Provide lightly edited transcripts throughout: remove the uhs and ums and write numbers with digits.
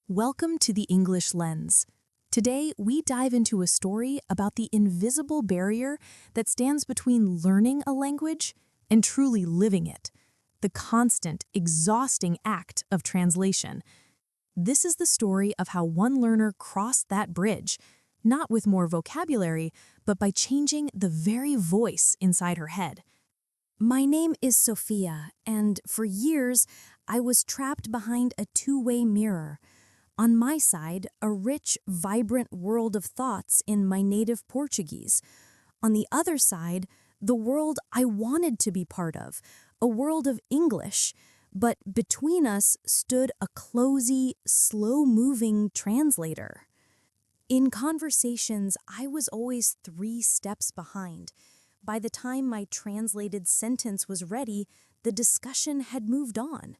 Welcome to the English Lens. Today, we dive into a story about the invisible barrier that stands between learning a language and truly living it, the constant, exhausting act of translation. This is the story of how one learner crossed that bridge, not with more vocabulary, but by changing the very voice inside her head. My name is Sophia, and for years, I was trapped behind a two-way mirror. On my side, a rich, vibrant world of thoughts in my native Portuguese. On the other side, the world I wanted to be part of, a world of English. But between us stood a closey, slow-moving translator. In conversations, I was always 3 steps behind. By the time my translated sentence was ready, the discussion had moved on.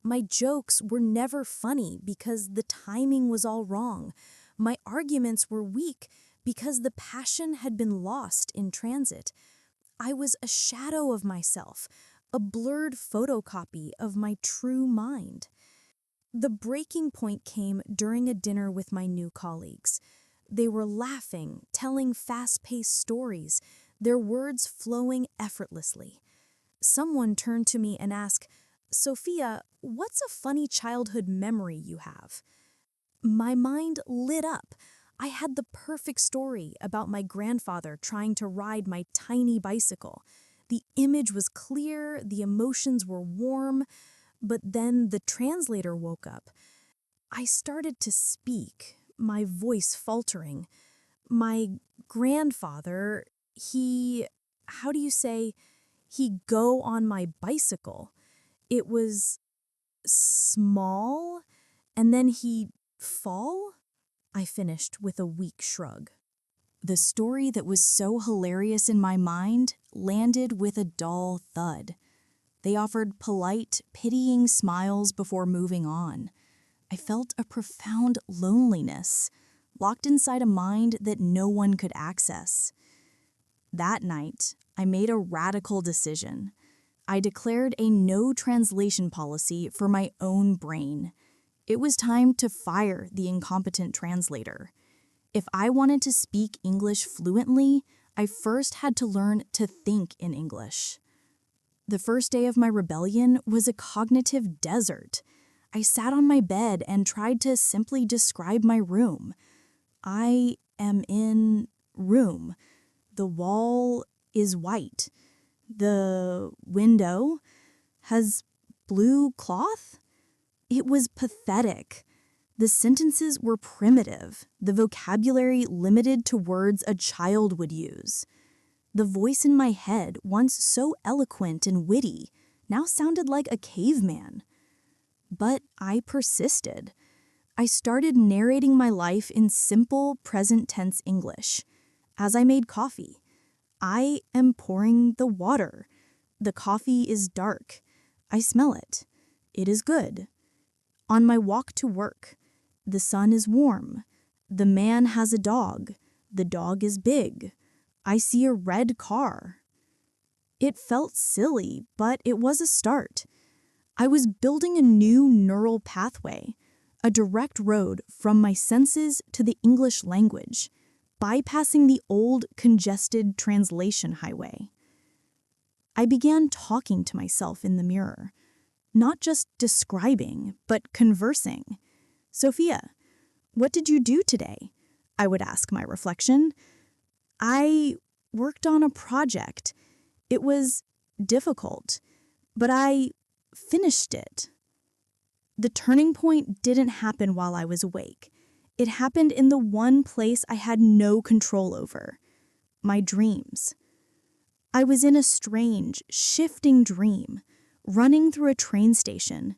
My jokes were never funny because the timing was all wrong. My arguments were weak because the passion had been lost in transit. I was a shadow of myself, a blurred photocopy of my true mind. The breaking point came during a dinner with my new colleagues. They were laughing, telling fast-paced stories, their words flowing effortlessly. Someone turned to me and asked, "Sophia, what's a funny childhood memory you have?" My mind lit up. I had the perfect story about my grandfather trying to ride my tiny bicycle. The image was clear, the emotions were warm, but then the translator woke up. I started to speak, my voice faltering. My grandfather, he'd go on my bicycle. It was small, and then he'd fall? I finished with a weak shrug. The story that was so hilarious in my mind landed with a dull thud. They offered polite, pitying smiles before moving on. I felt a profound loneliness, locked inside a mind that no one could access. That night, I made a radical decision. I declared a no translation policy for my own brain. It was time to fire the incompetent translator. If I wanted to speak English fluently, I first had to learn to think in English. The first day of my rebellion was a cognitive desert. I sat on my bed and tried to simply describe my room. I am in room. The wall is white. The window has blue cloth. It was pathetic. The sentences were primitive, the vocabulary limited to words a child would use. The voice in my head, once so eloquent and witty, now sounded like a caveman. But I persisted. I started narrating my life in simple present tense English. As I made coffee, I am pouring the water. The coffee is dark. I smell it. It is good. On my walk to work, the sun is warm. The man has a dog. The dog is big. I see a red car. It felt silly, but it was a start. I was building a new neural pathway, a direct road from my senses to the English language, bypassing the old, congested translation highway. I began talking to myself in the mirror, not just describing, but conversing. "Sophia, what did you do today?" I would ask my reflection. "I worked on a project. It was difficult, but I finished it." The turning point didn't happen while I was awake. It happened in the one place I had no control over, my dreams. I was in a strange, shifting dream, running through a train station.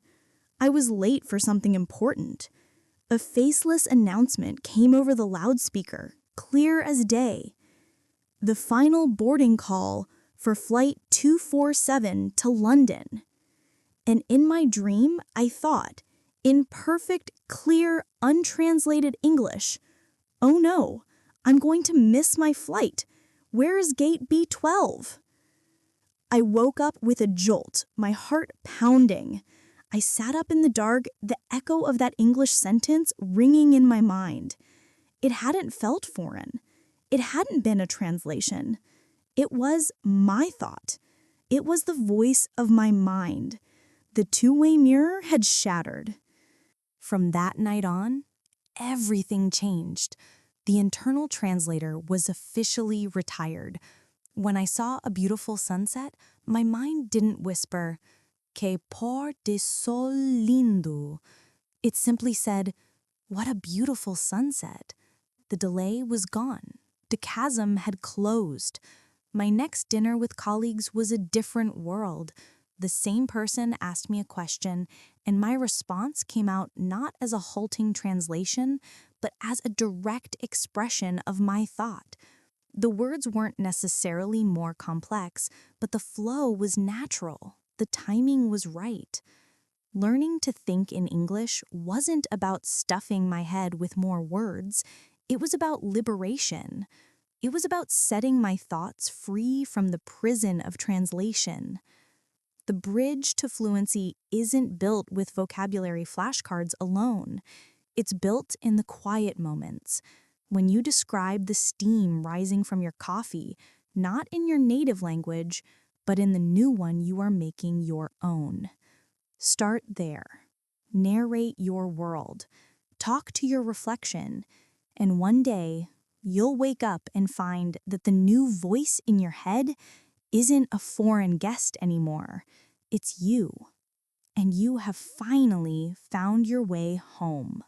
I was late for something important. A faceless announcement came over the loudspeaker, clear as day. The final boarding call for Flight 247 to London. And in my dream, I thought, in perfect, clear, untranslated English, "Oh no, I'm going to miss my flight. Where is gate B12? I woke up with a jolt, my heart pounding. I sat up in the dark, the echo of that English sentence ringing in my mind. It hadn't felt foreign. It hadn't been a translation. It was my thought. It was the voice of my mind. The two-way mirror had shattered. From that night on, everything changed. The internal translator was officially retired. When I saw a beautiful sunset, my mind didn't whisper, "Que por de sol lindo." It simply said, "What a beautiful sunset." The delay was gone. The chasm had closed. My next dinner with colleagues was a different world. The same person asked me a question, and my response came out not as a halting translation, but as a direct expression of my thought. The words weren't necessarily more complex, but the flow was natural. The timing was right. Learning to think in English wasn't about stuffing my head with more words. It was about liberation. It was about setting my thoughts free from the prison of translation. The bridge to fluency isn't built with vocabulary flashcards alone. It's built in the quiet moments, when you describe the steam rising from your coffee, not in your native language, but in the new one you are making your own. Start there. Narrate your world. Talk to your reflection. And one day, you'll wake up and find that the new voice in your head isn't a foreign guest anymore. It's you. And you have finally found your way home.